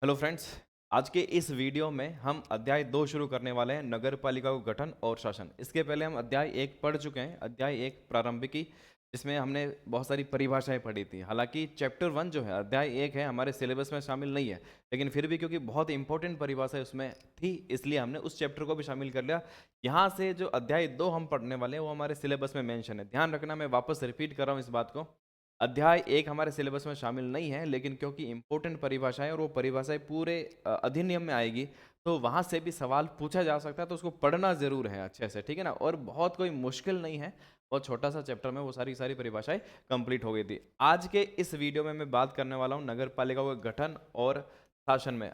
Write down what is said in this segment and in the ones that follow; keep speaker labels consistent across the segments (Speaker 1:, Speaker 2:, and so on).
Speaker 1: Hello friends. आज के इस वीडियो में हम अध्याय 2 शुरू करने वाले हैं, नगर पालिका का गठन और शासन। इसके पहले हम अध्याय 1 पढ़ चुके हैं, अध्याय 1 प्रारंभिकी, जिसमें हमने बहुत सारी परिभाषाएं पढ़ी थी। हालांकि चैप्टर 1 जो है, अध्याय 1 है, हमारे सिलेबस में शामिल नहीं है, लेकिन फिर भी क्योंकि बहुत इंपॉर्टेंट परिभाषा उसमें थी, इसलिए हमने उस चैप्टर को भी शामिल कर लिया। यहाँ से जो अध्याय 2 हम पढ़ने वाले हैं वो हमारे सिलेबस में मेंशन है। ध्यान रखना, मैं वापस रिपीट कर रहा हूँ इस बात को। अध्याय 1 हमारे सिलेबस में शामिल नहीं है, लेकिन क्योंकि इंपॉर्टेंट परिभाषाएं और वो परिभाषाएं पूरे अधिनियम में आएगी, तो वहां से भी सवाल पूछा जा सकता है, तो उसको पढ़ना जरूर है अच्छे से, ठीक है ना। और बहुत कोई मुश्किल नहीं है, बहुत छोटा सा चैप्टर में वो सारी सारी परिभाषाएं कंप्लीट हो गई थी। आज के इस वीडियो में मैं बात करने वाला हूँ नगर पालिका के गठन और शासन में।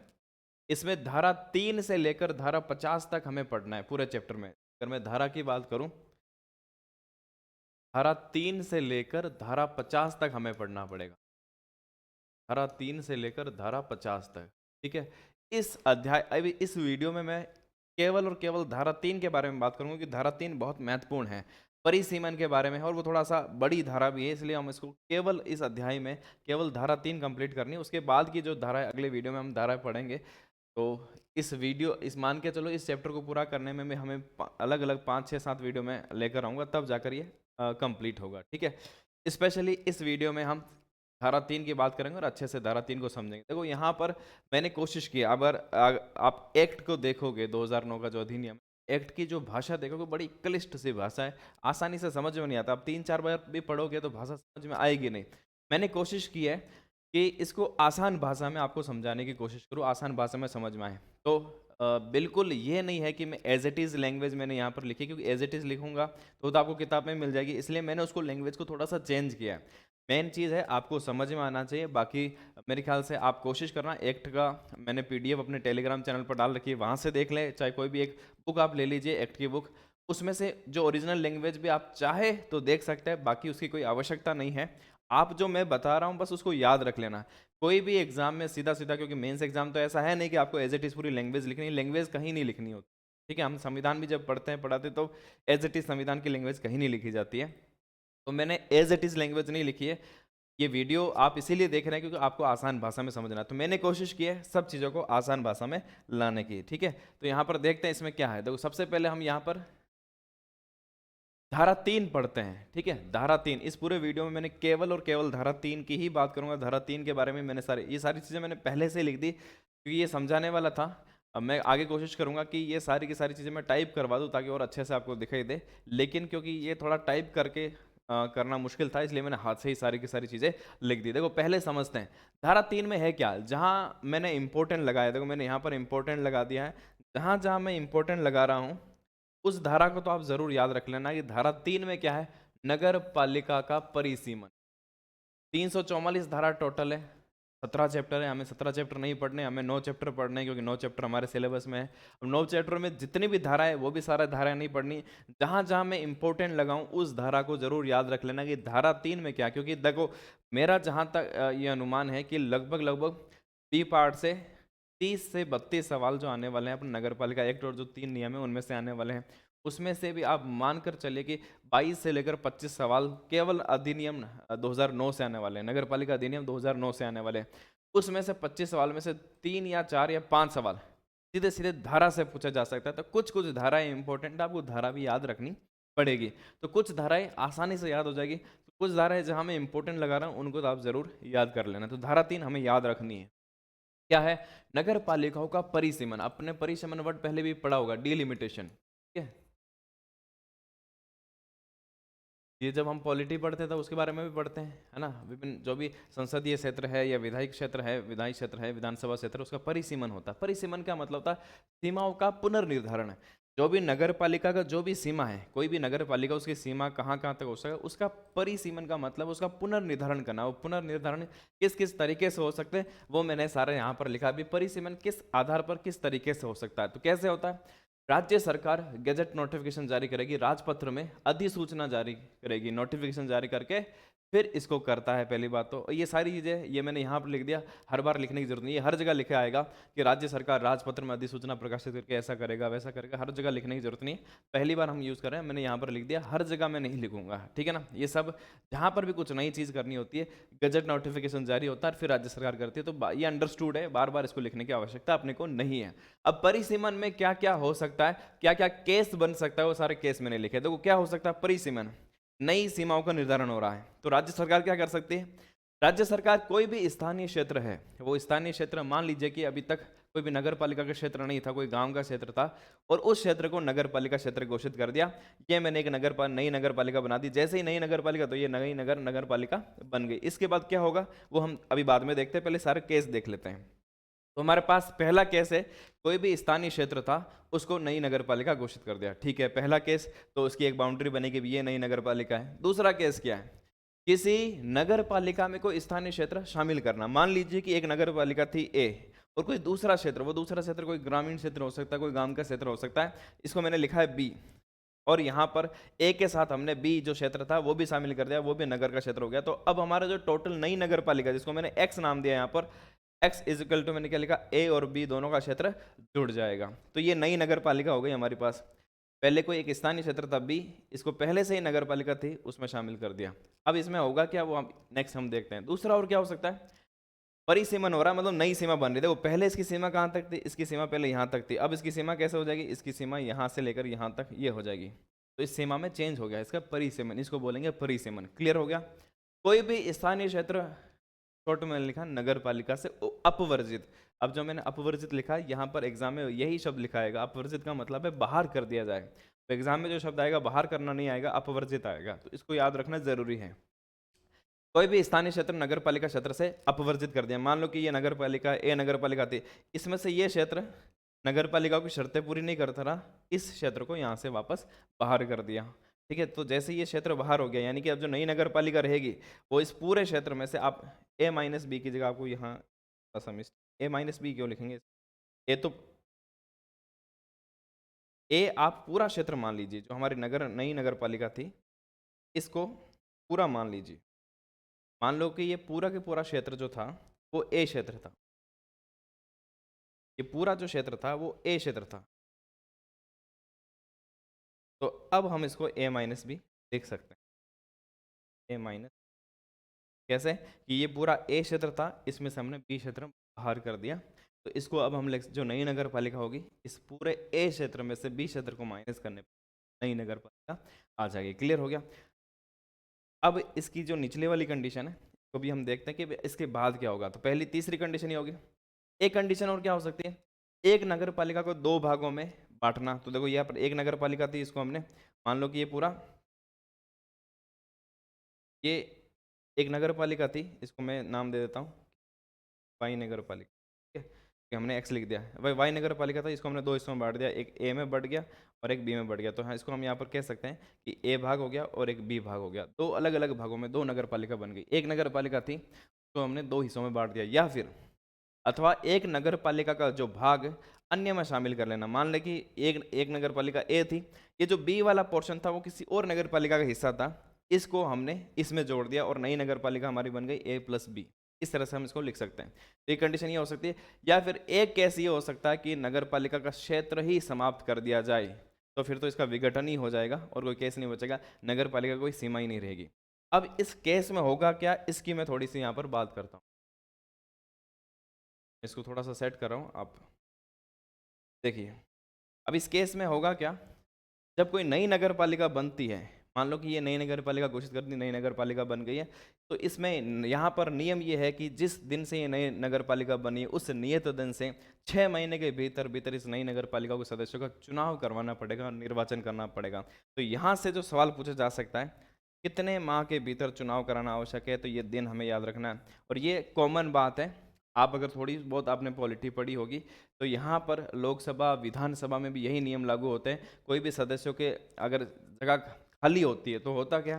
Speaker 1: इसमें धारा 3 से लेकर धारा 50 तक हमें पढ़ना है पूरे चैप्टर में। अगर मैं धारा की बात करूं, धारा 3 से लेकर धारा 50 तक हमें पढ़ना पड़ेगा। धारा 3 से लेकर धारा 50 तक, ठीक है। इस अध्याय अभी इस वीडियो में मैं केवल और केवल धारा 3 के बारे में बात करूंगा, कि धारा 3 बहुत महत्वपूर्ण है परिसीमन के बारे में है, और वो थोड़ा सा बड़ी धारा भी है, इसलिए हम इसको केवल इस अध्याय में केवल धारा 3 कंप्लीट करनी है। उसके बाद की जो धारा है, अगले वीडियो में हम धारा पढ़ेंगे। तो इस वीडियो इस मान के चलो, इस चैप्टर को पूरा करने में हमें अलग अलग 5 6 7 वीडियो में लेकर आऊँगा, तब जाकर ये कंप्लीट होगा, ठीक है। स्पेशली इस वीडियो में हम धारा 3 की बात करेंगे और अच्छे से धारा 3 को समझेंगे। देखो यहाँ पर मैंने कोशिश की, अगर आप एक्ट को देखोगे, 2009 का जो अधिनियम, एक्ट की जो भाषा देखोगे, बड़ी क्लिष्ट सी भाषा है, आसानी से समझ में नहीं आता। आप 3 4 बार भी पढ़ोगे तो भाषा समझ में आएगी नहीं। मैंने कोशिश की है कि इसको आसान भाषा में आपको समझाने की कोशिश करूँ, आसान भाषा में समझ में आए। तो बिल्कुल ये नहीं है कि मैं एज इट इज़ लैंग्वेज मैंने यहाँ पर लिखी, क्योंकि एज इट इज़ लिखूंगा तो आपको किताब में मिल जाएगी, इसलिए मैंने उसको लैंग्वेज को थोड़ा सा चेंज किया है। मेन चीज़ है आपको समझ में आना चाहिए। बाकी मेरे ख्याल से आप कोशिश करना, एक्ट का मैंने पीडीएफ अपने टेलीग्राम चैनल पर डाल रखी है, वहाँ से देख लें। चाहे कोई भी एक बुक आप ले लीजिए, एक्ट की बुक, उसमें से जो ओरिजिनल लैंग्वेज भी आप चाहे तो देख सकते हैं, बाकी उसकी कोई आवश्यकता नहीं है। आप जो मैं बता रहा हूँ बस उसको याद रख लेना। कोई भी एग्जाम में सीधा सीधा, क्योंकि मेंस एग्जाम तो ऐसा है नहीं कि आपको एज इट इज़ पूरी लैंग्वेज लिखनी है, लैंग्वेज कहीं नहीं लिखनी होती, ठीक है। हम संविधान भी जब पढ़ते हैं पढ़ाते तो एज इट इज़ संविधान की लैंग्वेज कहीं नहीं लिखी जाती है, तो मैंने एज इट इज़ लैंग्वेज नहीं लिखी है। ये वीडियो आप इसीलिए देख रहे हैं क्योंकि आपको आसान भाषा में समझना है, तो मैंने कोशिश की है सब चीज़ों को आसान भाषा में लाने की, ठीक है। तो यहाँ पर देखते हैं इसमें क्या है। देखो सबसे पहले हम यहाँ पर धारा 3 पढ़ते हैं, ठीक है। धारा 3, इस पूरे वीडियो में मैंने केवल और केवल धारा 3 की ही बात करूंगा। धारा 3 के बारे में मैंने ये सारी चीज़ें मैंने पहले से ही लिख दी, क्योंकि ये समझाने वाला था। अब मैं आगे कोशिश करूंगा कि ये सारी की सारी चीज़ें मैं टाइप करवा दूं, ताकि और अच्छे से आपको दिखाई दे। लेकिन क्योंकि ये थोड़ा टाइप करके करना मुश्किल था, इसलिए मैंने हाथ से ही सारी की सारी चीज़ें लिख दी। देखो पहले समझते हैं धारा 3 में है क्या। जहाँ मैंने इंपॉर्टेंट लगाया, देखो मैंने यहाँ पर इंपॉर्टेंट लगा दिया है। जहाँ जहाँ मैं इंपॉर्टेंट लगा रहा हूँ उस धारा को तो आप जरूर याद रख लेना, कि धारा 3 में क्या है, नगर पालिका का परिसीमन। 344 धारा टोटल है, 17 चैप्टर है। हमें 17 चैप्टर नहीं पढ़ने, हमें 9 चैप्टर पढ़ने हैं, क्योंकि 9 चैप्टर हमारे सिलेबस में है। अब 9 चैप्टर में जितनी भी धारा है वो भी सारा धारा नहीं पढ़नी। जहाँ जहाँ मैं इंपॉर्टेंट लगाऊं उस धारा को जरूर याद रख लेना, कि धारा 3 में क्या। क्योंकि देखो मेरा जहाँ तक ये अनुमान है कि लगभग लगभग बी पार्ट से 30 से 32 सवाल जो आने वाले हैं अपने नगर पालिका एक्ट और जो 3 नियम है उनमें से आने वाले हैं। उसमें से भी आप मानकर चलिए कि 22 से लेकर 25 सवाल केवल अधिनियम 2009 से आने वाले हैं, नगर पालिका अधिनियम 2009 से आने वाले हैं। उसमें से 25 सवाल में से 3 या 4 या 5 सवाल सीधे सीधे धारा से पूछा जा सकता है। तो कुछ कुछ धाराएं इंपॉर्टेंट, आपको धारा भी याद रखनी पड़ेगी। तो कुछ धाराएं आसानी से याद हो जाएगी, तो कुछ धाराएं जहां मैं इंपॉर्टेंट लगा रहा हूं उनको तो आप जरूर याद कर लेना। तो धारा 3 हमें याद रखनी है। क्या है, नगर पालिकाओं का परिसीमन। अपने परिसीमन वर्ड पहले भी पढ़ा होगा, डिलिमिटेशन, ठीक है। ये जब हम पॉलिटी पढ़ते हैं तो उसके बारे में भी पढ़ते हैं, है ना। विभिन्न जो भी संसदीय क्षेत्र है या विधायी क्षेत्र है, विधायी क्षेत्र है, विधानसभा क्षेत्र, उसका परिसीमन होता है। परिसीमन का मतलब होता है सीमाओं का पुनर्निर्धारण है। जो भी नगर पालिका का जो भी सीमा है, कोई भी नगर पालिका, उसकी सीमा कहाँ कहाँ तक हो सके, उसका परिसीमन का मतलब उसका पुनर्निर्धारण करना। वो पुनर्निर्धारण किस किस तरीके से हो सकते हैं वो मैंने सारे यहाँ पर लिखा। अभी परिसीमन किस आधार पर किस तरीके से हो सकता है, तो कैसे होता है। राज्य सरकार गैजेट नोटिफिकेशन जारी करेगी, राजपत्र में अधिसूचना जारी करेगी, नोटिफिकेशन जारी करके फिर इसको करता है। पहली बात तो ये सारी चीज़ें ये मैंने यहाँ पर लिख दिया, हर बार लिखने की जरूरत नहीं है, हर जगह लिखा आएगा कि राज्य सरकार राजपत्र में अधिसूचना प्रकाशित करके ऐसा करेगा वैसा करेगा, हर जगह लिखने की जरूरत नहीं है। पहली बार हम यूज़ कर रहे हैं, मैंने यहाँ पर लिख दिया, हर जगह मैं नहीं लिखूंगा, ठीक है ना। ये सब जहाँ पर भी कुछ नई चीज़ करनी होती है, गजट नोटिफिकेशन जारी होता है फिर राज्य सरकार करती है, तो ये अंडरस्टूड है, बार बार इसको लिखने की आवश्यकता अपने को नहीं है। अब परिसीमन में क्या क्या हो सकता है, क्या क्या केस बन सकता है, वो सारे केस मैंने लिखे। देखो क्या हो सकता है, परिसीमन, नई सीमाओं का निर्धारण हो रहा है, तो राज्य सरकार क्या कर सकती है, राज्य सरकार कोई भी स्थानीय क्षेत्र है, वो स्थानीय क्षेत्र मान लीजिए कि अभी तक कोई भी नगर पालिका का क्षेत्र नहीं था, कोई गांव का क्षेत्र था, और उस क्षेत्र को नगर पालिका क्षेत्र घोषित कर दिया। ये मैंने एक नई नगर पालिका बना दी, जैसे ही नई नगर पालिका तो ये नई नगर पालिका बन गई। इसके बाद क्या होगा वो हम अभी बाद में देखते हैं, पहले सारे केस देख लेते हैं। तो हमारे पास पहला केस है, कोई भी स्थानीय क्षेत्र था उसको नई नगर पालिका घोषित कर दिया, ठीक है, पहला केस, तो उसकी एक बाउंड्री बनेगी, ये नई नगर पालिका है। दूसरा केस क्या है, किसी नगर पालिका में कोई स्थानीय क्षेत्र शामिल करना। मान लीजिए कि एक नगर पालिका थी ए और कोई दूसरा क्षेत्र, वो दूसरा क्षेत्र कोई ग्रामीण क्षेत्र हो सकता है, कोई गांव का क्षेत्र हो सकता है, इसको मैंने लिखा है बी, और यहाँ पर ए के साथ हमने बी जो क्षेत्र था वो भी शामिल कर दिया, वो भी नगर का क्षेत्र हो गया। तो अब हमारा जो टोटल नई नगर पालिका, जिसको मैंने एक्स नाम दिया यहाँ पर, एक्स इज इक्वल टू मैंने क्या लिखा, ए और बी दोनों का क्षेत्र जुड़ जाएगा, तो ये नई नगर पालिका हो गई हमारे पास। पहले कोई एक स्थानीय क्षेत्र था बी, इसको पहले से ही नगर पालिका थी उसमें शामिल कर दिया। अब इसमें होगा क्या वो नेक्स्ट हम देखते हैं। दूसरा और क्या हो सकता है, परिसीमन हो रहा है, मतलब नई सीमा बन रही थी, वो पहले इसकी सीमा कहाँ तक थी, इसकी सीमा पहले यहाँ तक थी, अब इसकी सीमा कैसे हो जाएगी, इसकी सीमा यहाँ से लेकर यहाँ तक ये हो जाएगी, तो इस सीमा में चेंज हो गया, इसका परिसीमन, इसको बोलेंगे परिसीमन। क्लियर हो गया। कोई भी स्थानीय क्षेत्र, शॉर्ट में लिखा नगर पालिका से अपवर्जित। अब जो मैंने अपवर्जित लिखा है यहाँ पर एग्जाम में यही शब्द लिखा आएगा, अपवर्जित का मतलब है बाहर कर दिया जाए, तो एग्जाम में जो शब्द आएगा बाहर करना नहीं आएगा, अपवर्जित आएगा, तो इसको याद रखना जरूरी है। कोई भी स्थानीय क्षेत्र नगर पालिका क्षेत्र से अपवर्जित कर दिया, मान लो कि ये नगर पालिका ए नगर पालिका थी, इसमें से ये क्षेत्र नगर पालिका की शर्तें पूरी नहीं करता रहा, इस क्षेत्र को यहाँ से वापस बाहर कर दिया, ठीक है। तो जैसे ये क्षेत्र बाहर हो गया, यानी कि अब जो नई नगर पालिका रहेगी वो इस पूरे क्षेत्र में से, आप ए माइनस बी की जगह आपको यहाँ ए माइनस बी क्यों लिखेंगे, ए तो ए आप पूरा क्षेत्र मान लीजिए, जो हमारी नई नगर पालिका थी इसको पूरा मान लीजिए, मान लो कि ये पूरा के पूरा क्षेत्र जो था वो ए क्षेत्र था, ये पूरा जो क्षेत्र था वो ए क्षेत्र था, तो अब हम इसको ए माइनस बी देख सकते हैं। ए माइनस कैसे कि ये पूरा ए क्षेत्र था, इसमें से हमने बी क्षेत्र बाहर कर दिया, तो इसको अब हम जो नई नगर पालिका होगी इस पूरे ए क्षेत्र में से बी क्षेत्र को माइनस करने पर नई नगर पालिका आ जाएगी। क्लियर हो गया। अब इसकी जो निचले वाली कंडीशन है तो भी हम देखते हैं कि इसके बाद क्या होगा, तो पहली तीसरी कंडीशन ही होगी। एक कंडीशन और क्या हो सकती है, एक नगर पालिका को दो भागों में बांटना। तो देखो यहाँ पर एक नगर पालिका थी, इसको हमने मान लो कि ये पूरा ये एक नगर पालिका थी, इसको मैं नाम दे देता हूँ वाई नगर पालिका, ठीक है, कि हमने एक्स लिख दिया। भाई वाई नगर पालिका था, इसको हमने दो हिस्सों में बांट दिया, एक ए में बढ़ गया और एक बी में बढ़ गया, तो हाँ इसको हम यहाँ पर कह सकते हैं कि ए भाग हो गया और एक बी भाग हो गया, दो अलग अलग भागों में दो नगर पालिका बन गई। एक नगर पालिका थी तो हमने दो हिस्सों में बांट दिया, या फिर अथवा एक नगर पालिका का जो भाग अन्य में शामिल कर लेना। मान लें कि एक नगर पालिका ए थी, ये जो बी वाला पोर्शन था वो किसी और नगर पालिका का हिस्सा था, इसको हमने इसमें जोड़ दिया और नई नगर पालिका हमारी बन गई ए प्लस बी। इस तरह से हम इसको लिख सकते हैं। तो ये कंडीशन ये हो सकती है, या फिर एक केस ये हो सकता है कि नगर पालिका का क्षेत्र ही समाप्त कर दिया जाए, तो फिर तो इसका विघटन ही हो जाएगा और कोई केस नहीं बचेगा, नगर पालिका कोई सीमा ही नहीं रहेगी। अब इस केस में होगा क्या, इसकी मैं थोड़ी सी यहाँ पर बात करता हूँ, इसको थोड़ा सा सेट कर रहा हूँ, आप देखिए। अब इस केस में होगा क्या, जब कोई नई नगर पालिका बनती है, मान लो कि ये नई नगर पालिका घोषित कर दी, नई नगर पालिका बन गई है, तो इसमें यहाँ पर नियम ये है कि जिस दिन से ये नई नगर पालिका बनी उस नियत दिन से 6 महीने के भीतर भीतर इस नई नगर पालिका के सदस्यों का चुनाव करवाना पड़ेगा, निर्वाचन करना पड़ेगा। तो यहाँ से जो सवाल पूछा जा सकता है, कितने माह के भीतर चुनाव कराना आवश्यक है, तो ये दिन हमें याद रखना है। और ये कॉमन बात है, आप अगर थोड़ी बहुत आपने पॉलिटी पढ़ी होगी तो यहाँ पर लोकसभा विधानसभा में भी यही नियम लागू होते हैं। कोई भी सदस्यों के अगर जगह खाली होती है तो होता क्या,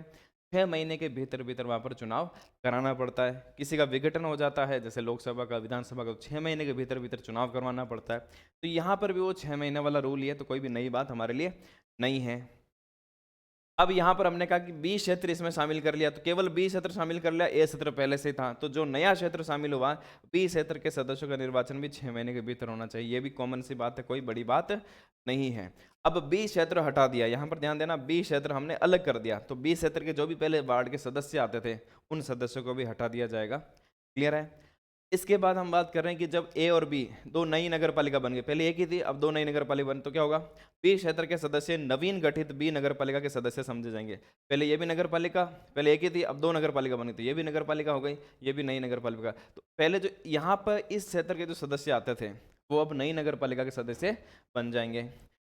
Speaker 1: 6 महीने के भीतर भीतर वहाँ पर चुनाव कराना पड़ता है। किसी का विघटन हो जाता है जैसे लोकसभा का विधानसभा का, तो 6 महीने के भीतर भीतर चुनाव करवाना पड़ता है। तो यहाँ पर भी वो 6 महीने वाला रूल ही है, तो कोई भी नई बात हमारे लिए नहीं है। अब यहाँ पर हमने कहा कि बी क्षेत्र इसमें शामिल कर लिया, तो केवल बी क्षेत्र शामिल कर लिया, ए क्षेत्र पहले से था, तो जो नया क्षेत्र शामिल हुआ बी क्षेत्र के सदस्यों का निर्वाचन भी 6 महीने के भीतर होना चाहिए। ये भी कॉमन सी बात है, कोई बड़ी बात नहीं है। अब बी क्षेत्र हटा दिया, यहाँ पर ध्यान देना, बी क्षेत्र हमने अलग कर दिया, तो बी क्षेत्र के जो भी पहले वार्ड के सदस्य आते थे उन सदस्यों को भी हटा दिया जाएगा। क्लियर है। इसके बाद हम बात कर रहे हैं कि जब ए और बी दो नई नगर पालिका बन गई, पहले एक ही थी अब दो नई नगर पालिका बन, तो क्या होगा, बी क्षेत्र के सदस्य नवीन गठित बी नगर पालिका के सदस्य समझे जाएंगे। पहले ये भी नगर पालिका, पहले एक ही थी अब दो नगर पालिका बनी, तो ये भी नगर पालिका हो गई, ये भी नई नगर पालिका। तो पहले जो यहाँ पर इस क्षेत्र के जो सदस्य आते थे वो अब नई नगर पालिका के सदस्य बन जाएंगे।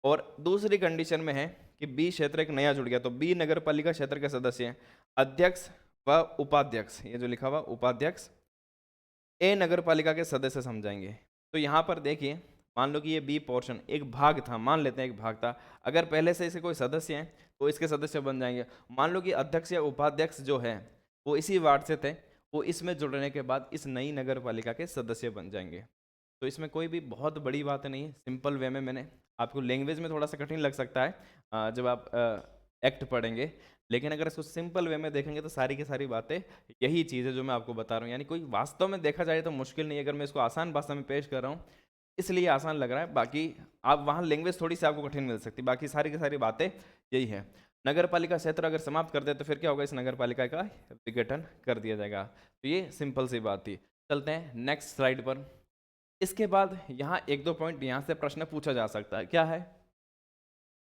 Speaker 1: और दूसरी कंडीशन में है कि बी क्षेत्र एक नया जुड़ गया, तो बी नगर पालिका क्षेत्र के सदस्य अध्यक्ष व उपाध्यक्ष, ये जो लिखा हुआ उपाध्यक्ष ए नगर पालिका के सदस्य समझाएंगे। तो यहाँ पर देखिए, मान लो कि ये बी पोर्शन एक भाग था, मान लेते हैं एक भाग था, अगर पहले से इसे कोई सदस्य हैं तो इसके सदस्य बन जाएंगे। मान लो कि अध्यक्ष या उपाध्यक्ष जो है वो इसी वार्ड से थे, वो इसमें जुड़ने के बाद इस नई नगर पालिका के सदस्य बन जाएंगे। तो इसमें कोई भी बहुत बड़ी बात नहीं है, सिंपल वे में मैंने आपको, लैंग्वेज में थोड़ा सा कठिन लग सकता है जब आप एक्ट पढ़ेंगे, लेकिन अगर इसको सिंपल वे में देखेंगे तो सारी की सारी बातें यही चीज़ है जो मैं आपको बता रहा हूँ। यानी कोई वास्तव में देखा जाए तो मुश्किल नहीं है, अगर मैं इसको आसान भाषा में पेश कर रहा हूँ इसलिए आसान लग रहा है, बाकी आप वहाँ लैंग्वेज थोड़ी सी आपको कठिन मिल सकती है, बाकी सारी की सारी बातें यही है। नगर पालिका क्षेत्र अगर समाप्त कर दे तो फिर क्या होगा, इस नगर पालिका का विघटन कर दिया जाएगा। तो ये सिंपल सी बात थी। चलते हैं नेक्स्ट स्लाइड पर। इसके बाद यहाँ एक दो पॉइंट यहाँ से प्रश्न पूछा जा सकता है, क्या है,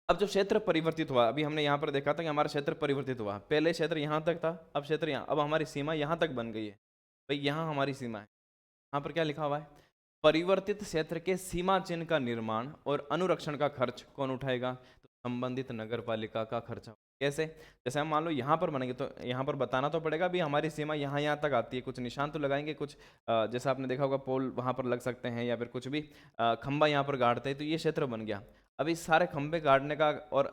Speaker 1: अब जो क्षेत्र परिवर्तित हुआ, अभी हमने यहाँ पर देखा था कि हमारा क्षेत्र परिवर्तित हुआ, पहले क्षेत्र यहाँ तक था, अब क्षेत्र यहाँ, अब हमारी सीमा यहाँ तक बन गई है, भाई यहाँ हमारी सीमा है। यहाँ पर क्या लिखा हुआ है, परिवर्तित क्षेत्र के सीमा चिन्ह का निर्माण और अनुरक्षण का खर्च कौन उठाएगा, तो संबंधित नगर पालिका का खर्चा। कैसे, जैसे हम मान लो यहाँ पर बनेंगे तो यहाँ पर बताना तो पड़ेगा भी हमारी सीमा यहाँ तक आती है, कुछ निशान तो लगाएंगे, कुछ जैसा आपने देखा होगा पोल वहाँ पर लग सकते हैं या फिर कुछ भी खंबा यहाँ पर गाड़ते हैं, तो ये क्षेत्र बन गया। अब इस सारे खंबे गाड़ने का और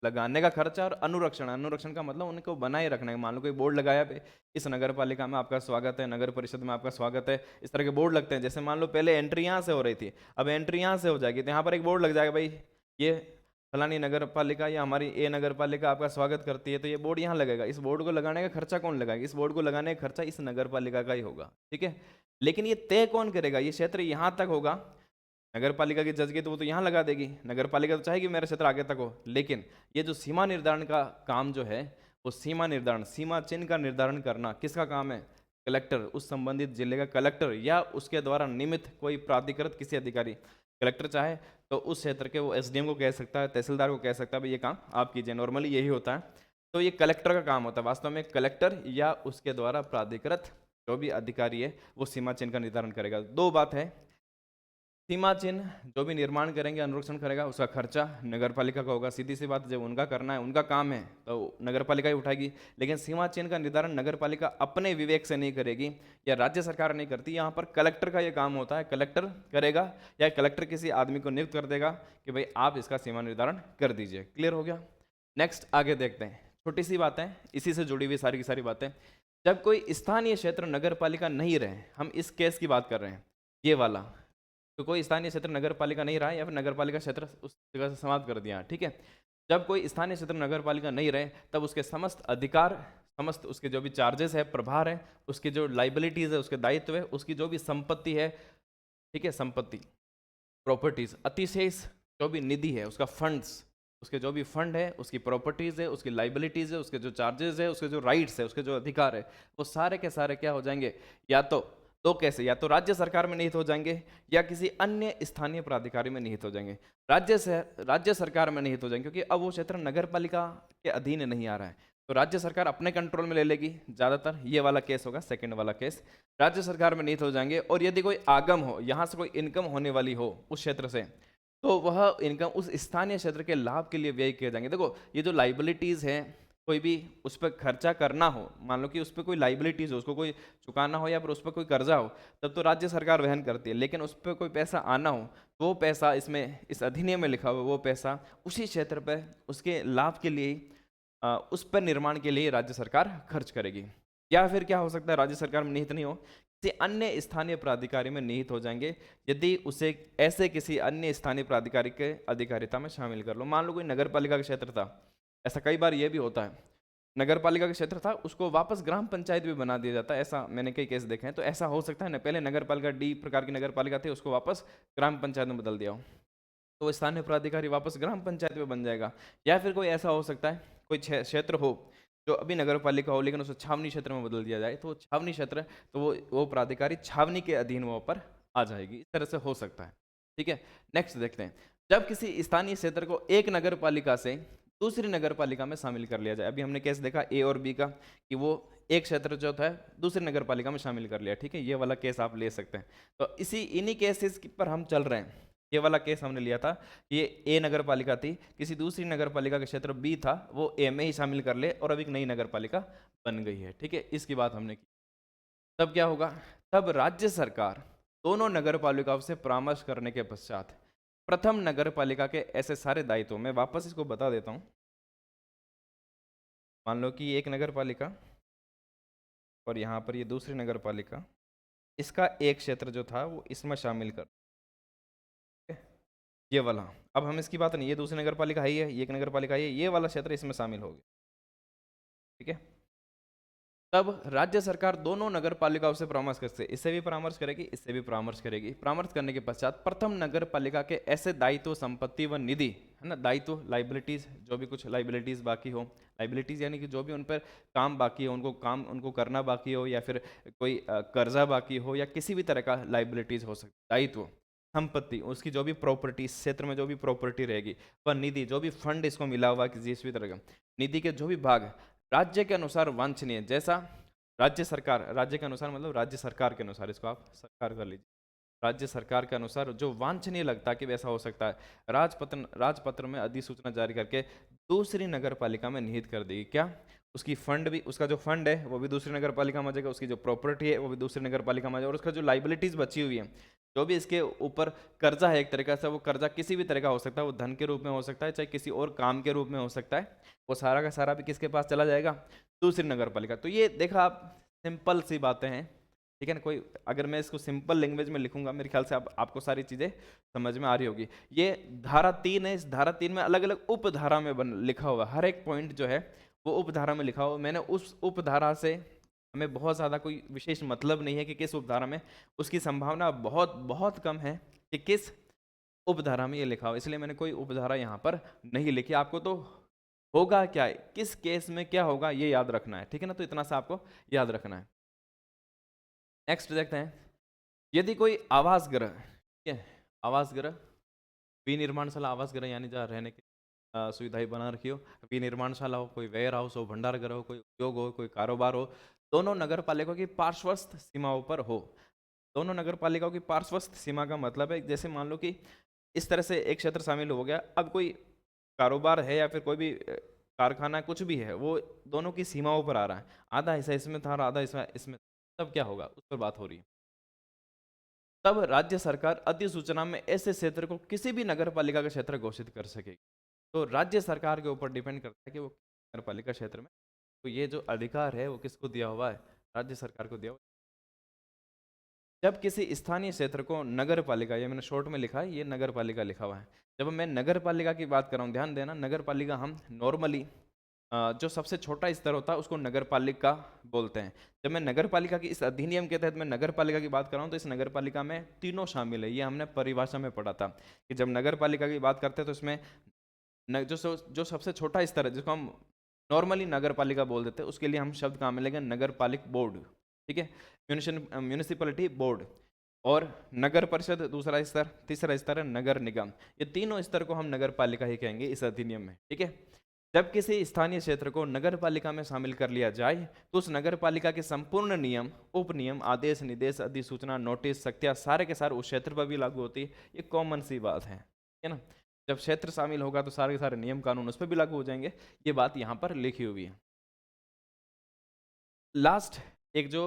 Speaker 1: लगाने का खर्चा और अनुरक्षण का मतलब उनको बनाए रखने का, मान लो कोई बोर्ड लगाया पे इस नगर पालिका में आपका स्वागत है, नगर परिषद में आपका स्वागत है, इस तरह के बोर्ड लगते हैं। जैसे मान लो पहले एंट्री यहाँ से हो रही थी, अब एंट्री यहाँ से हो जाएगी, तो यहाँ पर एक बोर्ड लग जाएगा, भाई ये फलानी नगर पालिका या हमारी ए नगर पालिका आपका स्वागत करती है, तो ये बोर्ड यहाँ लगेगा। इस बोर्ड को लगाने का खर्चा कौन लगाएगा, इस बोर्ड को लगाने का खर्चा इस नगर पालिका का ही होगा, ठीक है। लेकिन ये तय कौन करेगा, ये क्षेत्र यहाँ तक होगा, नगर पालिका की जज की तो वो तो यहाँ लगा देगी, नगर पालिका तो चाहेगी मेरा क्षेत्र आगे तक हो, लेकिन ये जो सीमा निर्धारण का काम जो है वो सीमा निर्धारण, सीमा चिन्ह का निर्धारण करना किसका काम है, कलेक्टर, उस संबंधित जिले का कलेक्टर या उसके द्वारा नियमित कोई प्राधिकृत किसी अधिकारी। कलेक्टर चाहे तो उस क्षेत्र के वो एसडीएम को कह सकता है, तहसीलदार को कह सकता है भाई ये काम आप कीजिए, नॉर्मली यही होता है। तो ये कलेक्टर का काम होता है, वास्तव में कलेक्टर या उसके द्वारा प्राधिकृत जो भी अधिकारी है वो सीमा चिन्ह का निर्धारण करेगा। दो बात है, सीमा चिन्ह जो भी निर्माण करेंगे, अनुरक्षण करेगा, उसका खर्चा नगर पालिका का होगा, सीधी सी बात, जब उनका करना है, उनका काम है तो नगर पालिका ही उठाएगी। लेकिन सीमा चिन्ह का निर्धारण नगर पालिका अपने विवेक से नहीं करेगी या राज्य सरकार नहीं करती, यहाँ पर कलेक्टर का ये काम होता है, कलेक्टर करेगा या कलेक्टर किसी आदमी को नियुक्त कर देगा कि भाई आप इसका सीमा निर्धारण कर दीजिए। क्लियर हो गया। नेक्स्ट आगे देखते हैं, छोटी सी बातें इसी से जुड़ी हुई सारी की सारी बातें। जब कोई स्थानीय क्षेत्र नगर पालिका नहीं रहे, हम इस केस की बात कर रहे हैं ये वाला, तो कोई स्थानीय क्षेत्र नगर पालिका नहीं रहा या फिर नगर पालिका क्षेत्र उस जगह से समाप्त कर दिया, ठीक है। जब कोई स्थानीय क्षेत्र नगर पालिका नहीं रहे तब उसके समस्त अधिकार, समस्त उसके जो भी चार्जेस है, प्रभार है, उसकी जो लाइबिलिटीज है, उसके दायित्व है, उसकी जो भी संपत्ति है, ठीक है, संपत्ति प्रॉपर्टीज, अतिशेष जो भी निधि है, उसका फंड्स, उसके जो भी फंड है, उसकी प्रॉपर्टीज है, उसकी लाइबिलिटीज है, उसके जो चार्जेस है, उसके जो राइट्स है, उसके जो अधिकार है, वो सारे के सारे क्या हो जाएंगे, या तो दो कैसे, या तो राज्य सरकार में निहित हो जाएंगे या किसी अन्य स्थानीय प्राधिकारी में निहित हो जाएंगे। राज्य सरकार में निहित हो जाएंगे क्योंकि अब वो क्षेत्र नगर पालिका के अधीन नहीं आ रहा है, तो राज्य सरकार अपने कंट्रोल में ले लेगी, ज्यादातर ये वाला केस होगा, सेकंड वाला केस, राज्य सरकार में निहित हो जाएंगे। और यदि कोई आगम हो, यहाँ से कोई इनकम होने वाली हो उस क्षेत्र से, तो वह इनकम उस स्थानीय क्षेत्र के लाभ के लिए व्यय किए जाएंगे। देखो ये जो लाइबिलिटीज है, कोई भी उस पर खर्चा करना हो, मान लो कि उस पर कोई लाइबिलिटीज हो, उसको कोई चुकाना हो या फिर उस पर कोई कर्जा हो, तब तो राज्य सरकार वहन करती है। लेकिन उस पर कोई पैसा आना हो, वो पैसा इसमें इस अधिनियम में लिखा हुआ वो पैसा उसी क्षेत्र पर उसके लाभ के लिए, उस पर निर्माण के लिए राज्य सरकार खर्च करेगी। या फिर क्या हो सकता है, राज्य सरकार में निहित नहीं हो, किसी अन्य स्थानीय प्राधिकारी में निहित हो जाएंगे यदि उसे ऐसे किसी अन्य स्थानीय प्राधिकारी के अधिकारिता में शामिल कर लो। मान लो कोई नगर पालिका का क्षेत्र था, ऐसा कई बार ये भी होता है, नगर पालिका का क्षेत्र था उसको वापस ग्राम पंचायत भी बना दिया जाता है, ऐसा मैंने कई केस देखे हैं। तो ऐसा हो सकता है ना, पहले नगर पालिका डी प्रकार की नगर पालिका थी, उसको वापस ग्राम पंचायत में बदल दिया हो, तो वो स्थानीय प्राधिकारी वापस ग्राम पंचायत में बन जाएगा। या फिर कोई ऐसा हो सकता है, कोई क्षेत्र हो जो अभी नगर पालिका हो लेकिन उसे छावनी क्षेत्र में बदल दिया जाए, तो वो छावनी क्षेत्र, तो वो प्राधिकारी छावनी के अधीन वहाँ पर आ जाएगी। इस तरह से हो सकता है। ठीक है, नेक्स्ट देखते हैं। जब किसी स्थानीय क्षेत्र को एक नगर पालिका से दूसरी नगर पालिका में शामिल कर लिया जाए, अभी हमने केस देखा ए और बी का, कि वो एक क्षेत्र जो था दूसरी नगर पालिका में शामिल कर लिया। ठीक है, ये वाला केस आप ले सकते हैं। तो इन्हीं केसेस पर हम चल रहे हैं। ये वाला केस हमने लिया था, ये ए नगर पालिका थी, किसी दूसरी नगर पालिका का क्षेत्र बी था, वो ए में ही शामिल कर ले और अब एक नई नगर पालिका बन गई है। ठीक है, इसकी बात हमने की। तब क्या होगा, तब राज्य सरकार दोनों नगर पालिकाओं से परामर्श करने के पश्चात प्रथम नगर पालिका के ऐसे सारे दायित्व, मैं वापस इसको बता देता हूं। मान लो कि एक नगर पालिका और यहाँ पर ये दूसरी नगर पालिका, इसका एक क्षेत्र जो था वो इसमें शामिल कर, ये वाला। अब हम इसकी बात नहीं, ये दूसरी नगर पालिका है, ये एक नगर पालिका है, ये वाला क्षेत्र इसमें शामिल हो गया। ठीक है, तब राज्य सरकार दोनों नगर पालिकाओं से परामर्श करते, इससे भी परामर्श करेगी, इससे भी परामर्श करेगी। परामर्श करने के पश्चात प्रथम नगर पालिका के ऐसे दायित्व, संपत्ति व निधि, है ना, दायित्व लाइबिलिटीज, जो भी कुछ लाइबिलिटीज बाकी हो, लाइबिलिटीज यानी कि जो भी उन पर काम बाकी हो, उनको करना बाकी हो, या फिर कोई कर्जा बाकी हो, या किसी भी तरह का लाइबिलिटीज हो सकती, दायित्व, संपत्ति, उसकी जो भी प्रॉपर्टी, इस क्षेत्र में जो भी प्रॉपर्टी रहेगी, वह निधि, जो भी फंड इसको मिला हुआ किसी भी तरह का निधि के जो भी भाग राज्य के अनुसार वांछनीय, जैसा राज्य सरकार, राज्य के अनुसार मतलब राज्य सरकार के अनुसार, इसको आप सरकार कर लीजिए, राज्य सरकार के अनुसार जो वांछनीय लगता है कि वैसा हो सकता है, राजपत्र में अधिसूचना जारी करके दूसरी नगर पालिका में निहित कर देगी। क्या, उसकी फंड भी, उसका जो फंड है वो भी दूसरी नगर पालिका में आ जाएगा, उसकी जो प्रॉपर्टी है वो भी दूसरी नगर पालिका में आ जाएगा, और उसका जो लाइबिलिटीज बची हुई है, जो भी इसके ऊपर कर्जा है एक तरीका से, वो कर्जा किसी भी तरह का हो सकता है, वो धन के रूप में हो सकता है, चाहे किसी और काम के रूप में हो सकता है, वो सारा का सारा भी किसके पास चला जाएगा, दूसरी नगर पालिका। तो ये देखा आप, सिंपल सी बातें हैं। ठीक है ना, कोई अगर मैं इसको सिंपल लैंग्वेज में लिखूंगा, मेरे ख्याल से आपको सारी चीज़ें समझ में आ रही होगी। ये धारा 3 है, इस धारा 3 में अलग अलग उपधारा में लिखा हुआ, हर एक पॉइंट जो है वो उपधारा में लिखा हुआ। मैंने उस उपधारा से, हमें बहुत ज़्यादा कोई विशेष मतलब नहीं है कि किस उपधारा में, उसकी संभावना बहुत बहुत कम है कि किस उपधारा में ये लिखा हो, इसलिए मैंने कोई उपधारा यहाँ पर नहीं लिखी। आपको तो होगा क्या है, किस केस में क्या होगा ये याद रखना है। ठीक है ना, तो इतना सा आपको याद रखना है। नेक्स्ट देखते हैं, यदि कोई आवास गृह, ठीक है, आवास गृह, विनिर्माणशाला आवास गृह यानी जहाँ रहने की सुविधाएं बना रखी हो, विनिर्माणशाला हो, कोई वेयर हाउस हो, भंडार गृह हो, कोई उद्योग हो, कोई कारोबार हो, दोनों नगर पालिकाओं की पार्श्वस्थ सीमाओं पर हो। दोनों नगर पालिकाओं की पार्श्वस्थ सीमा का मतलब है, जैसे मान लो कि इस तरह से एक क्षेत्र शामिल हो गया, अब कोई कारोबार है या फिर कोई भी कारखाना कुछ भी है, वो दोनों की सीमाओं पर आ रहा है, आधा हिस्सा इसमें था और आधा हिस्सा इसमें, तब क्या होगा, उस पर बात हो रही है। तब राज्य सरकार अधिसूचना में ऐसे क्षेत्र को किसी भी नगर पालिका का क्षेत्र घोषित कर सकेगी। तो राज्य सरकार के ऊपर डिपेंड करता है कि वो नगर पालिका क्षेत्र में, तो ये जो अधिकार है वो किसको दिया हुआ है, राज्य सरकार को दिया हुआ है। जब किसी स्थानीय क्षेत्र को नगर पालिका, ये मैंने शॉर्ट में लिखा है, ये नगर पालिका लिखा हुआ है। जब मैं नगर पालिका की बात कर रहा हूँ, ध्यान देना, नगर पालिका हम नॉर्मली जो सबसे छोटा स्तर होता है उसको नगर पालिका बोलते हैं। जब मैं नगर पालिका की इस अधिनियम के तहत मैं नगर पालिका की बात कर रहा हूँ, तो इस नगर पालिका में तीनों शामिल है। ये हमने परिभाषा में पढ़ा था कि जब नगर पालिका की बात करते हैं तो इसमें जो सबसे छोटा स्तर है, जिसको हम नॉर्मली नगर पालिका बोल देते हैं, उसके लिए हम शब्द कहाँ मिलेंगे, नगर पालिक बोर्ड। ठीक है, म्यूनिसिपलिटी बोर्ड, और नगर परिषद दूसरा स्तर, तीसरा स्तर है नगर निगम। ये तीनों स्तर को हम नगर पालिका ही कहेंगे इस अधिनियम में। ठीक है, जब किसी स्थानीय क्षेत्र को नगर पालिका में शामिल कर लिया जाए तो उस नगर पालिका के संपूर्ण नियम, उपनियम, आदेश, निर्देश, अधिसूचना, नोटिस, सख्तियां सारे के सारे उस क्षेत्र पर भी लागू होती है। ये कॉमन सी बात है, ठीक है ना। जब क्षेत्र शामिल होगा तो सारे के सारे नियम कानून उस पर भी लागू हो जाएंगे। ये बात यहाँ पर लिखी हुई है। लास्ट एक जो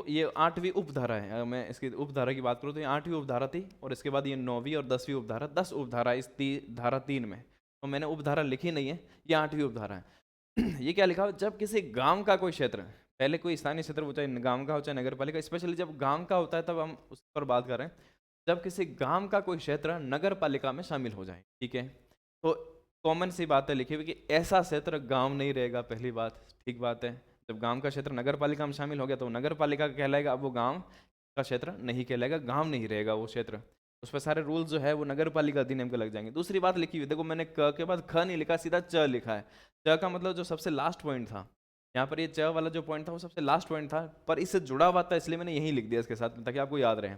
Speaker 1: ये आठवीं उपधारा है, अगर मैं इसकी उपधारा की बात करूँ तो ये 8वीं उपधारा थी, और इसके बाद ये 9वीं और 10वीं उपधारा, 10 उपधारा इस धारा 3 में, तो मैंने उपधारा लिखी नहीं है, ये 8वीं उपधारा है। ये क्या लिखा हो, जब किसी गांव का कोई क्षेत्र, पहले कोई स्थानीय क्षेत्र हो, चाहे गांव का हो चाहे नगर पालिका, स्पेशली जब गांव का होता है तब हम उस पर बात कर रहे हैं, जब किसी गांव का कोई क्षेत्र नगर पालिका में शामिल हो जाए, ठीक है, तो कॉमन सी बात है लिखी हुई कि ऐसा क्षेत्र गांव नहीं रहेगा। पहली बात, ठीक बात है, जब गांव का क्षेत्र नगर पालिका में शामिल हो गया तो नगर पालिका कहलाएगा, अब वो गांव का क्षेत्र नहीं कहलाएगा, गांव नहीं रहेगा वो क्षेत्र। उस पर सारे रूल जो है वो नगर पालिका अधिनियम के लग जाएंगे। दूसरी बात लिखी हुई, देखो मैंने क के बाद ख नहीं लिखा, सीधा च लिखा है। च का मतलब जो सबसे लास्ट पॉइंट था, यहाँ पर ये च वाला जो पॉइंट था वो सबसे लास्ट पॉइंट था, पर इससे जुड़ा हुआ था इसलिए मैंने यही लिख दिया इसके साथ, ताकि आपको याद रहे।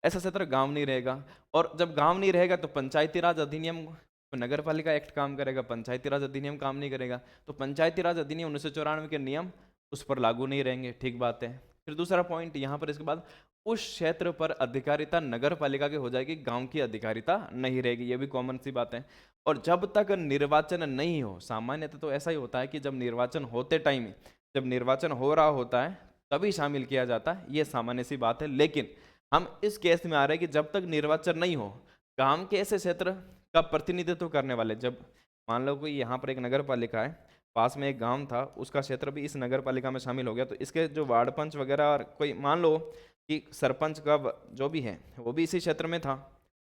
Speaker 1: ऐसा क्षेत्र गांव नहीं रहेगा, और जब गांव नहीं रहेगा तो पंचायती राज अधिनियम, तो नगर पालिका एक्ट काम करेगा, पंचायती राज अधिनियम काम नहीं करेगा। तो पंचायती राज अधिनियम 1994 के नियम उस पर लागू नहीं रहेंगे, ठीक बात है। फिर दूसरा पॉइंट यहाँ पर, इसके बाद उस क्षेत्र पर अधिकारिता नगर पालिका की हो जाएगी, गांव की अधिकारिता नहीं रहेगी, ये भी कॉमन सी बात है। और जब तक निर्वाचन नहीं हो, सामान्यतः तो ऐसा ही होता है कि जब निर्वाचन होते टाइम, जब निर्वाचन हो रहा होता है तभी शामिल किया जाता है, ये सामान्य सी बात है। लेकिन हम इस केस में आ रहे हैं कि जब तक निर्वाचन नहीं हो, गांव के ऐसे क्षेत्र का प्रतिनिधित्व करने वाले, जब मान लो कोई यहाँ पर एक नगर पालिका है, पास में एक गांव था, उसका क्षेत्र भी इस नगर पालिका में शामिल हो गया, तो इसके जो वार्ड पंच वगैरह, और कोई मान लो कि सरपंच का जो भी है वो भी इसी क्षेत्र में था,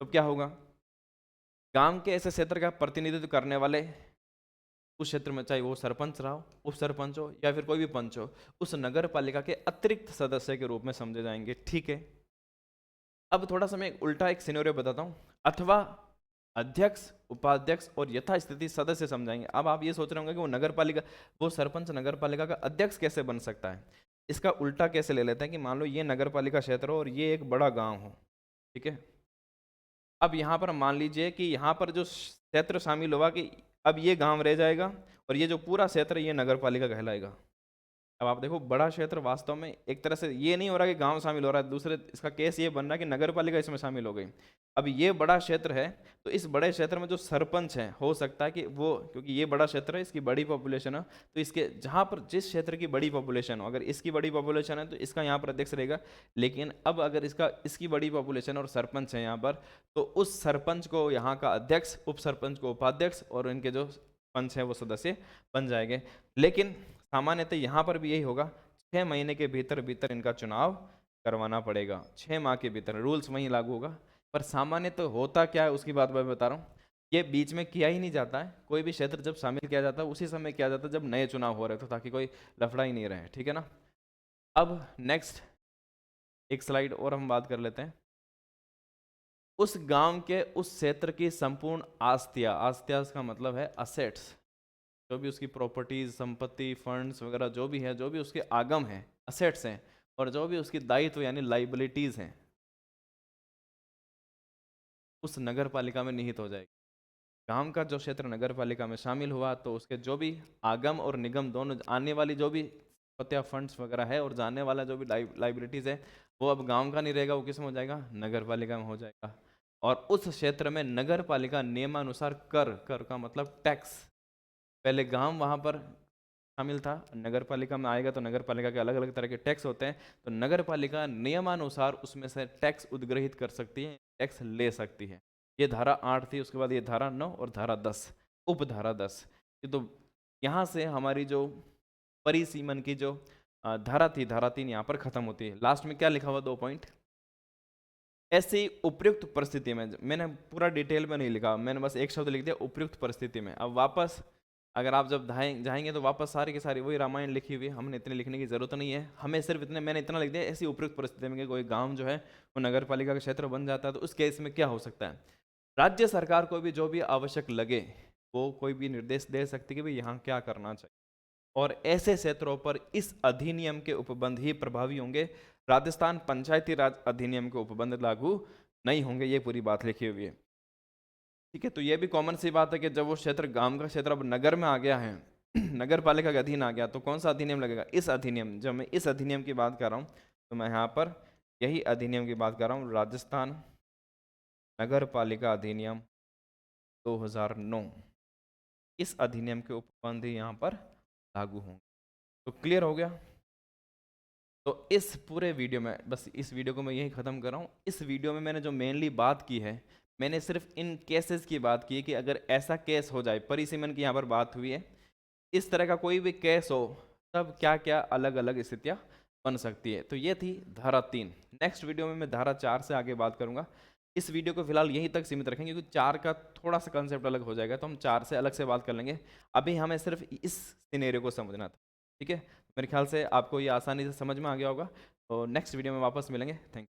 Speaker 1: तो क्या होगा, गांव के ऐसे क्षेत्र का प्रतिनिधित्व करने वाले उस क्षेत्र में, चाहे वो सरपंच रहा हो, उप सरपंच हो, या फिर कोई भी पंच हो, उस नगर पालिका के अतिरिक्त सदस्य के रूप में समझे जाएंगे, ठीक है। अब थोड़ा सा मैं उल्टा एक सिनेरियो बताता हूँ, अथवा अध्यक्ष, उपाध्यक्ष और यथास्थिति सदस्य समझाएंगे। अब आप ये सोच रहे होंगे कि वो नगर पालिका, वो सरपंच नगर पालिका का अध्यक्ष कैसे बन सकता है। इसका उल्टा कैसे ले लेते हैं कि मान लो ये नगर पालिका क्षेत्र हो और ये एक बड़ा गांव हो, ठीक है। अब यहाँ पर मान लीजिए कि यहाँ पर जो क्षेत्र शामिल होगा कि अब ये गांव रह जाएगा और ये जो पूरा क्षेत्र ये नगर पालिका कहलाएगा। अब आप देखो, बड़ा क्षेत्र वास्तव में एक तरह से ये नहीं हो रहा कि गांव शामिल हो रहा है, दूसरे इसका केस ये बन रहा है कि नगर पालिका इसमें शामिल हो गई। अब ये बड़ा क्षेत्र है, तो इस बड़े क्षेत्र में जो सरपंच है, हो सकता है कि वो, क्योंकि ये बड़ा क्षेत्र है, इसकी बड़ी पॉपुलेशन है, तो इसके जहाँ पर जिस क्षेत्र की बड़ी पॉपुलेशन हो, अगर इसकी बड़ी पॉपुलेशन है तो इसका यहाँ पर अध्यक्ष रहेगा। लेकिन अब अगर इसकी बड़ी पॉपुलेशन और सरपंच है यहाँ पर, तो उस सरपंच को यहाँ का अध्यक्ष, उप सरपंच को उपाध्यक्ष, और इनके जो पंच है वो सदस्य बन जाएंगे। लेकिन सामान्यतः यहाँ पर भी यही होगा, 6 महीने के भीतर भीतर इनका चुनाव करवाना पड़ेगा, 6 माह के भीतर रूल्स वहीं लागू होगा। पर सामान्यतः होता क्या है उसकी बात मैं बता रहा हूँ, ये बीच में किया ही नहीं जाता है, कोई भी क्षेत्र जब शामिल किया जाता है उसी समय किया जाता है जब नए चुनाव हो रहे थे, ताकि कोई लफड़ा ही नहीं रहे, ठीक है ना। अब नेक्स्ट एक स्लाइड और हम बात कर लेते हैं, उस गांव के उस क्षेत्र की संपूर्ण आस्तिया, आस्तिया का मतलब है असेट्स, जो भी उसकी प्रॉपर्टीज, संपत्ति, फंड्स वगैरह जो भी है, जो भी उसके आगम है, असेट्स हैं, और जो भी उसकी दायित्व यानी लाइबिलिटीज हैं, उस नगर पालिका में निहित हो जाएगी। गांव का जो क्षेत्र नगर पालिका में शामिल हुआ तो उसके जो भी आगम और निगम दोनों, आने वाली जो भी संपत्तियां, फंड्स वगैरह है, और जाने वाला जो भी लाइबिलिटीज है, वो अब गांव का नहीं रहेगा, वो किस में हो जाएगा, नगर पालिका में हो जाएगा। और उस क्षेत्र में नगर पालिका नियमानुसार कर, कर का मतलब टैक्स, पहले गांव वहां पर शामिल था, नगर पालिका में आएगा तो नगर पालिका के अलग अलग तरह के टैक्स होते हैं, तो नगर पालिका नियमानुसार उसमें से टैक्स उद्ग्रहित कर सकती है, टैक्स ले सकती है। ये धारा 8 थी, उसके बाद ये धारा 9 और धारा 10, उपधारा 10। तो यहाँ से हमारी जो परिसीमन की जो धारा थी, धारा 3 यहाँ पर खत्म होती है। लास्ट में क्या लिखा हुआ, 2 पॉइंट, ऐसी उपयुक्त परिस्थिति में, मैंने पूरा डिटेल में नहीं लिखा, मैंने बस एक शब्द लिख दिया, उपयुक्त परिस्थिति में। अब वापस अगर आप जब जाएंगे तो वापस सारी की सारी वही रामायण लिखी हुई है, हमने इतने लिखने की जरूरत नहीं है, हमें सिर्फ इतने, मैंने इतना लिख दिया, ऐसी उपयुक्त परिस्थिति में कि कोई गांव जो है वो नगर पालिका का क्षेत्र बन जाता है, तो उस केस में क्या हो सकता है, राज्य सरकार को भी जो भी आवश्यक लगे वो कोई भी निर्देश दे सकती है कि भाई यहाँ क्या करना चाहिए, और ऐसे क्षेत्रों पर इस अधिनियम के उपबंध ही प्रभावी होंगे, राजस्थान पंचायती राज अधिनियम के उपबंध लागू नहीं होंगे, ये पूरी बात लिखी हुई है, ठीक है। तो ये भी कॉमन सी बात है कि जब वो क्षेत्र, गांव का क्षेत्र अब नगर में आ गया है, नगर पालिका के अधीन आ गया, तो कौन सा अधिनियम लगेगा, इस अधिनियम, जब मैं इस अधिनियम की बात कर रहा हूँ तो मैं यहाँ पर यही अधिनियम की बात कर रहा हूँ, राजस्थान नगर पालिका अधिनियम 2009, इस अधिनियम के उपबंध ही यहाँ पर लागू होंगे। तो क्लियर हो गया। तो इस पूरे वीडियो में, बस इस वीडियो को मैं यही ख़त्म कर रहा हूँ। इस वीडियो में मैंने जो मेनली बात की है, मैंने सिर्फ इन केसेस की बात की है कि अगर ऐसा केस हो जाए, परिसीमन की यहाँ पर बात हुई है, इस तरह का कोई भी केस हो तब क्या क्या अलग अलग स्थितियाँ बन सकती है। तो ये थी धारा 3। नेक्स्ट वीडियो में मैं धारा 4 से आगे बात करूँगा। इस वीडियो को फिलहाल यहीं तक सीमित रखेंगे क्योंकि 4 का थोड़ा सा कंसेप्ट अलग हो जाएगा, तो हम 4 से अलग से बात कर लेंगे। अभी हमें सिर्फ इस सिनेरियो को समझना था, ठीक है। मेरे ख्याल से आपको ये आसानी से समझ में आ गया होगा। तो नेक्स्ट वीडियो में वापस मिलेंगे। Thank you.